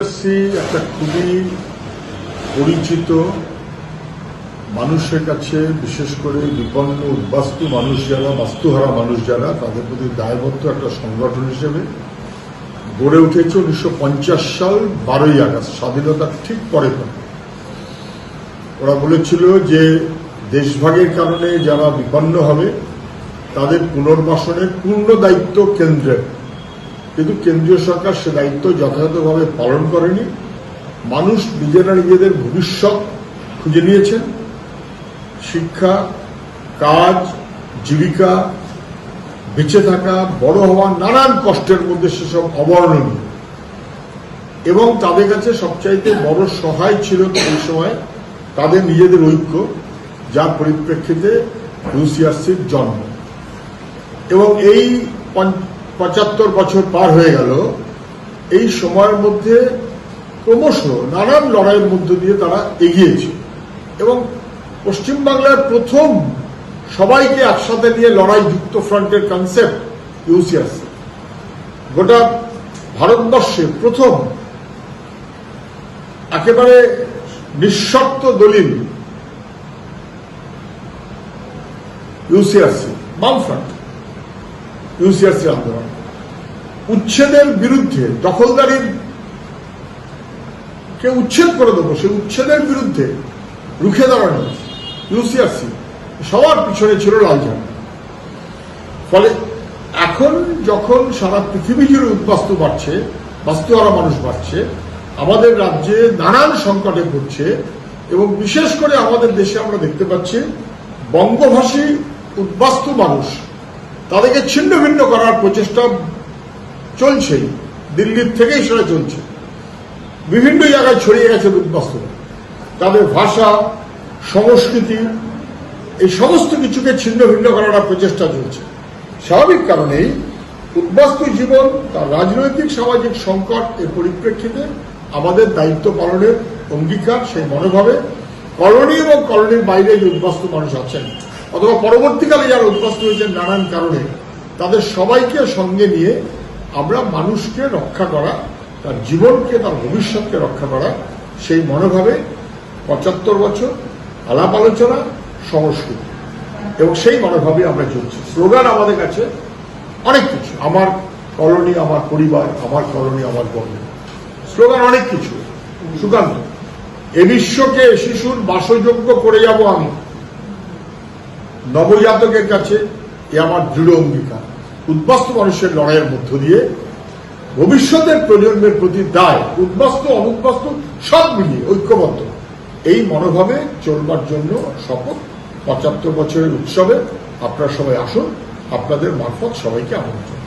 ইউসিআরসি একটা খুবই পরিচিত মানুষের কাছে, বিশেষ করে বিপন্ন উদ্বাস্তু মানুষ যারা, বাস্তুহারা মানুষ যারা, তাদের প্রতি দায়বদ্ধ একটা সংগঠন হিসেবে গড়ে উঠেছে 1950 সাল 12ই আগস্ট, স্বাধীনতার ঠিক পরে। ওরা বলেছিল যে দেশভাগের কারণে যারা বিপন্ন হবে তাদের পুনর্বাসনের পূর্ণ দায়িত্ব কেন্দ্রের, কিন্তু কেন্দ্রীয় সরকার সে দায়িত্ব যথাযথভাবে পালন করেনি। মানুষ নিজেরা নিজেদের ভবিষ্যৎ খুঁজে নিয়েছেন, শিক্ষা, কাজ, জীবিকা, বেঁচে থাকা, বড় হওয়া, নানান কষ্টের মধ্যে সেসব অবর্ণনীয়। এবং তাদের কাছে সবচাইতে বড় সহায় ছিল এই সময় তাদের নিজেদের ঐক্য, যার পরিপ্রেক্ষিতে ইউসিআরসির জন্ম। এবং এই 75 বছর পার হয়ে গেল, এই সময়ের মধ্যে ক্রমশ নানান লড়াইয়ের মধ্য দিয়ে তারা এগিয়েছে। এবং পশ্চিমবাংলার প্রথম সবাইকে একসাথে নিয়ে লড়াই যুক্ত ফ্রন্টের কনসেপ্ট ইউসিআরসি, গোটা ভারতবর্ষে প্রথম একেবারে নিঃশর্ত দলিল ইউসিআরসি, বামফ্রন্ট ইউসিআরসি আন্দোলন, উচ্ছেদের বিরুদ্ধে, দখলদারির কে উচ্ছেদ করে দেবো, সেই উচ্ছেদের বিরুদ্ধে রুখে দাঁড়ানো ইউসিআরসি সবার পিছনে ছিল লাল ঝান্ডা। ফলে এখন যখন সারা পৃথিবী জুড়ে উদ্বাস্তু বাড়ছে, বাস্তুহারা মানুষ বাড়ছে, আমাদের রাজ্যে নানান সংকটে পড়ছে, এবং বিশেষ করে আমাদের দেশে আমরা দেখতে পাচ্ছি বঙ্গভাষী উদ্বাস্তু মানুষ, তাদেরকে ছিন্ন ভিন্ন করার প্রচেষ্টা চলছেই, দিল্লির থেকেই সেটা চলছে। বিভিন্ন জায়গায় ছড়িয়ে গেছে উদ্বাস্তুরা, তাদের ভাষা, সংস্কৃতি, এই সমস্ত কিছুকে ছিন্ন ভিন্ন করার প্রচেষ্টা চলছে। স্বাভাবিক কারণেই উদ্বাস্তু জীবন, তার রাজনৈতিক সামাজিক সংকট এর পরিপ্রেক্ষিতে আমাদের দায়িত্ব পালনের অঙ্গীকার, সেই মনোভাবে কলোনি এবং কলোনির বাইরে যে উদ্বাস্তু মানুষ আছেন, অথবা পরবর্তীকালে যারা উদ্বাস্তু হয়েছেন নানান কারণে, তাদের সবাইকে সঙ্গে নিয়ে আমরা মানুষকে রক্ষা করা, তার জীবনকে, তার ভবিষ্যৎকে রক্ষা করা, সেই মনোভাবে 75 বছর আলাপ আলোচনা, সংস্কৃতি, এবং সেই মনোভাবে আমরা চলছি। স্লোগান আমাদের কাছে অনেক কিছু, আমার কলোনি আমার পরিবার, আমার কলোনি আমার গর্ব, স্লোগান অনেক কিছু। সুকান্ত, এ বিশ্বকে শিশুর বাসযোগ্য করে যাব আমি, নবজাতকের কাছে এ আমার দৃঢ় অঙ্গীকার। উদ্বাস্তু মানুষের লড়াইয়ের মধ্য দিয়ে ভবিষ্যতের প্রজন্মের প্রতি দায়, উদ্বাস্তু অনুদ্বাস্তু সব মিলিয়ে ঐক্যবদ্ধ, এই মনোভাবে চলবার জন্য শপথ। 75 বছরের উৎসবে আপনারা সবাই আসুন, আপনাদের মারফত সবাইকে আমন্ত্রণ।